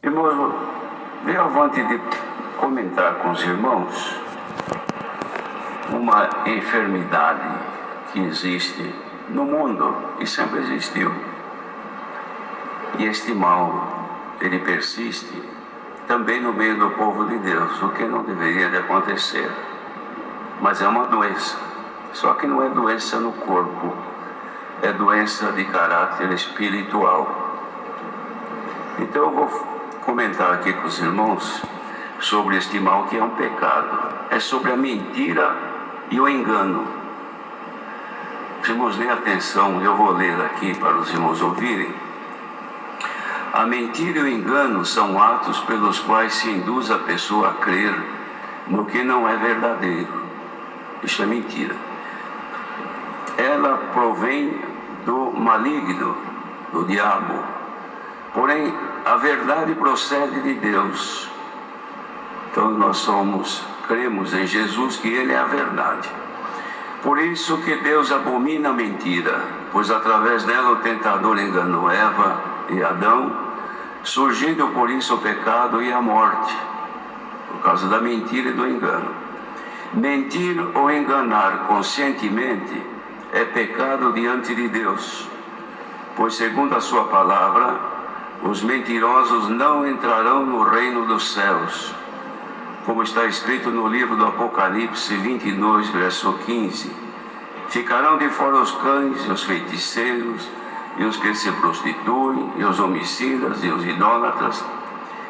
Irmãos, venho avante de comentar com os irmãos uma enfermidade que existe no mundo e sempre existiu. E este mal, ele persiste também no meio do povo de Deus, o que não deveria de acontecer. Mas é uma doença, só que não é doença no corpo, é doença de caráter espiritual. Então eu vou comentar aqui com os irmãos sobre este mal que é um pecado. É sobre a mentira e o engano. Os irmãos, deem atenção, eu vou ler aqui para os irmãos ouvirem. A mentira e o engano são atos pelos quais se induz a pessoa a crer no que não é verdadeiro. Isso é mentira. Ela provém do maligno, do diabo. Porém, a verdade procede de Deus. Então nós cremos em Jesus, que Ele é a verdade. Por isso que Deus abomina a mentira, pois através dela o tentador enganou Eva e Adão, surgindo por isso o pecado e a morte, por causa da mentira e do engano. Mentir ou enganar conscientemente é pecado diante de Deus, pois segundo a sua palavra, os mentirosos não entrarão no reino dos céus, como está escrito no livro do Apocalipse 22, verso 15. Ficarão de fora os cães e os feiticeiros, e os que se prostituem, e os homicidas, e os idólatras,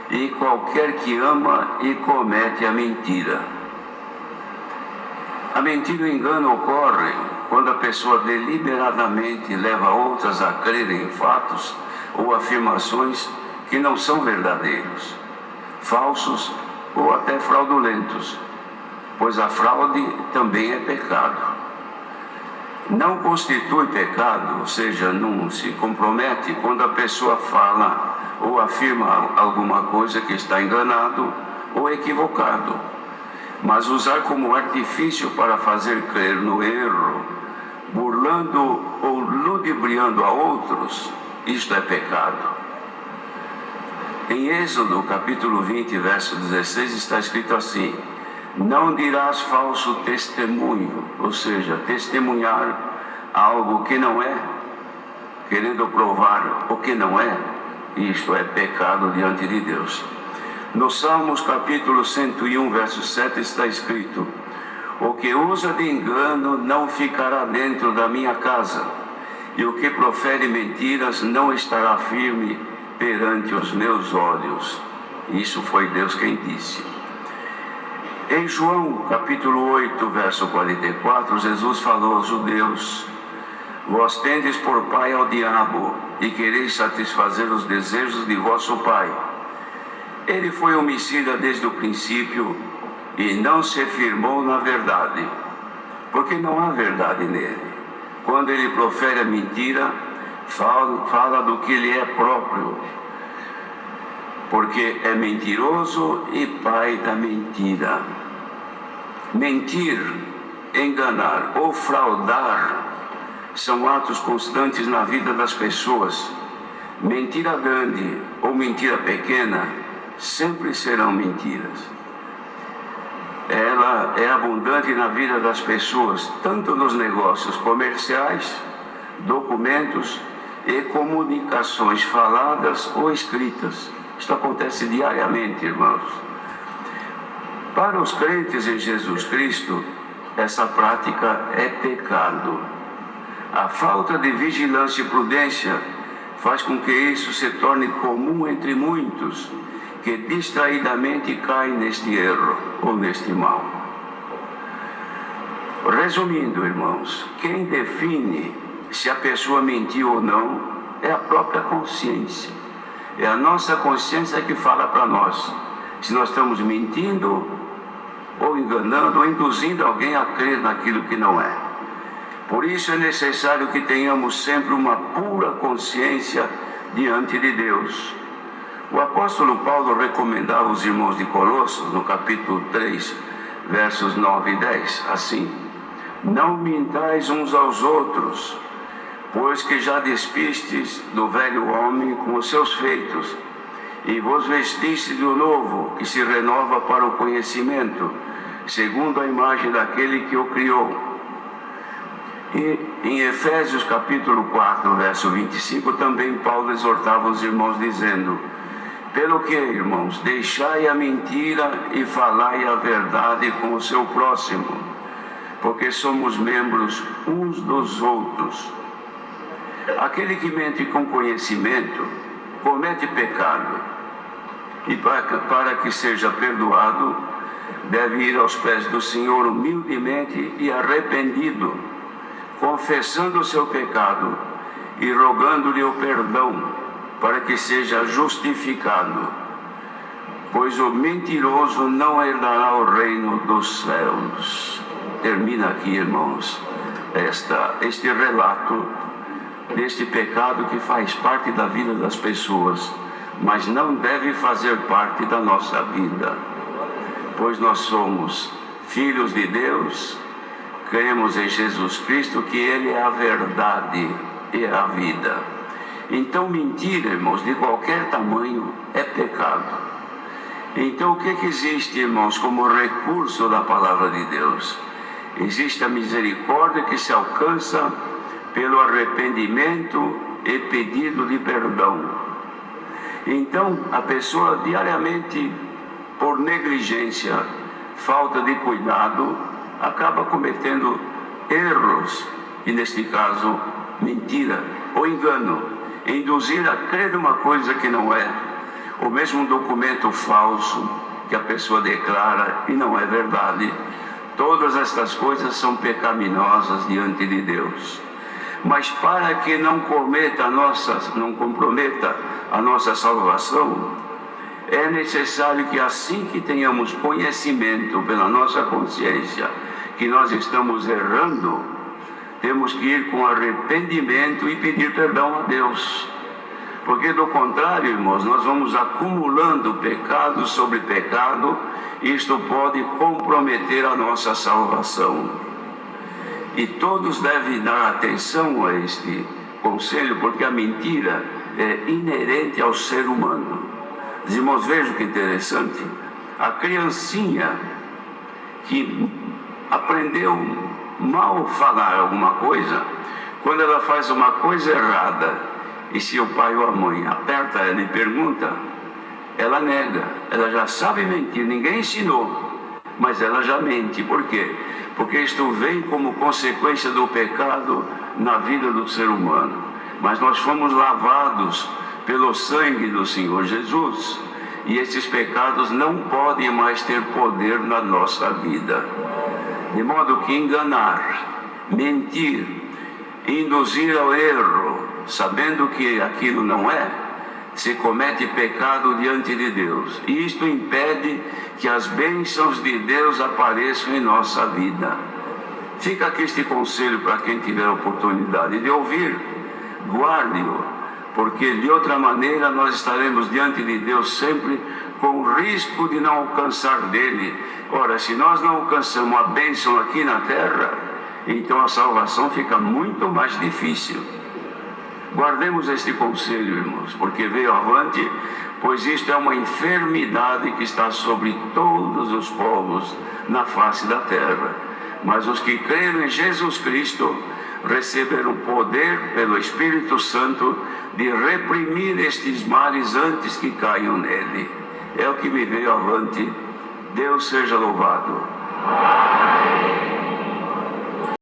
e qualquer que ama e comete a mentira. A mentira e o engano ocorrem quando a pessoa deliberadamente leva outras a crerem em fatos ou afirmações que não são verdadeiros, falsos ou até fraudulentos, pois a fraude também é pecado. Não constitui pecado, ou seja, não se compromete quando a pessoa fala ou afirma alguma coisa que está enganado ou equivocado, mas usar como artifício para fazer crer no erro, burlando ou ludibriando a outros, isto é pecado. Em Êxodo, capítulo 20, verso 16, está escrito assim: não dirás falso testemunho, ou seja, testemunhar algo que não é, querendo provar o que não é, isto é pecado diante de Deus. No Salmos, capítulo 101, verso 7, está escrito: o que usa de engano não ficará dentro da minha casa, e o que profere mentiras não estará firme perante os meus olhos. Isso foi Deus quem disse. Em João, capítulo 8, verso 44, Jesus falou aos judeus: vós tendes por pai ao diabo, e quereis satisfazer os desejos de vosso pai. Ele foi homicida desde o princípio, e não se firmou na verdade, porque não há verdade nele. Quando ele profere a mentira, fala do que lhe é próprio, porque é mentiroso e pai da mentira. Mentir, enganar ou fraudar são atos constantes na vida das pessoas. Mentira grande ou mentira pequena sempre serão mentiras. Ela é abundante na vida das pessoas, tanto nos negócios comerciais, documentos e comunicações faladas ou escritas. Isto acontece diariamente, irmãos. Para os crentes em Jesus Cristo, essa prática é pecado. A falta de vigilância e prudência faz com que isso se torne comum entre muitos, que distraidamente caem neste erro ou neste mal. Resumindo, irmãos, quem define se a pessoa mentiu ou não é a própria consciência. É a nossa consciência que fala para nós se nós estamos mentindo ou enganando ou induzindo alguém a crer naquilo que não é. Por isso é necessário que tenhamos sempre uma pura consciência diante de Deus. O apóstolo Paulo recomendava aos irmãos de Colossos, no capítulo 3, versos 9 e 10, assim: não mintais uns aos outros, pois que já despistes do velho homem com os seus feitos, e vos vestiste do novo, que se renova para o conhecimento, segundo a imagem daquele que o criou. E em Efésios capítulo 4, verso 25, também Paulo exortava os irmãos dizendo: pelo que, irmãos, deixai a mentira e falai a verdade com o seu próximo, porque somos membros uns dos outros. Aquele que mente com conhecimento comete pecado, e para que seja perdoado, deve ir aos pés do Senhor humildemente e arrependido, confessando o seu pecado e rogando-lhe o perdão, para que seja justificado, pois o mentiroso não herdará o reino dos céus. Termina aqui, irmãos, este relato deste pecado que faz parte da vida das pessoas, mas não deve fazer parte da nossa vida, pois nós somos filhos de Deus, cremos em Jesus Cristo, que Ele é a verdade e a vida. Então, mentira, irmãos, de qualquer tamanho é pecado. Então, o que existe, irmãos, como recurso da palavra de Deus? Existe a misericórdia que se alcança pelo arrependimento e pedido de perdão. Então, a pessoa diariamente, por negligência, falta de cuidado, acaba cometendo erros, e neste caso, mentira ou engano, induzir a crer uma coisa que não é, ou mesmo um documento falso que a pessoa declara e não é verdade. Todas estas coisas são pecaminosas diante de Deus. Mas para que não comprometa a nossa salvação, é necessário que, assim que tenhamos conhecimento pela nossa consciência que nós estamos errando, temos que ir com arrependimento e pedir perdão a Deus. Porque do contrário, irmãos, nós vamos acumulando pecado sobre pecado, e isto pode comprometer a nossa salvação. E todos devem dar atenção a este conselho, porque a mentira é inerente ao ser humano. Os irmãos, vejam que interessante. A criancinha que aprendeu mal falar alguma coisa, quando ela faz uma coisa errada, e se o pai ou a mãe aperta ela e pergunta, ela nega. Ela já sabe mentir, ninguém ensinou, mas ela já mente. Por quê? Porque isto vem como consequência do pecado na vida do ser humano. Mas nós fomos lavados pelo sangue do Senhor Jesus, e esses pecados não podem mais ter poder na nossa vida. De modo que enganar, mentir, induzir ao erro, sabendo que aquilo não é, se comete pecado diante de Deus. E isto impede que as bênçãos de Deus apareçam em nossa vida. Fica aqui este conselho para quem tiver a oportunidade de ouvir. Guarde-o, porque de outra maneira nós estaremos diante de Deus sempre com o risco de não alcançar dele. Ora, se nós não alcançamos a bênção aqui na terra, então a salvação fica muito mais difícil. Guardemos este conselho, irmãos, porque veio avante, pois isto é uma enfermidade que está sobre todos os povos na face da terra. Mas os que creram em Jesus Cristo receberam poder pelo Espírito Santo de reprimir estes males antes que caiam nele. É o que me veio avante. Deus seja louvado.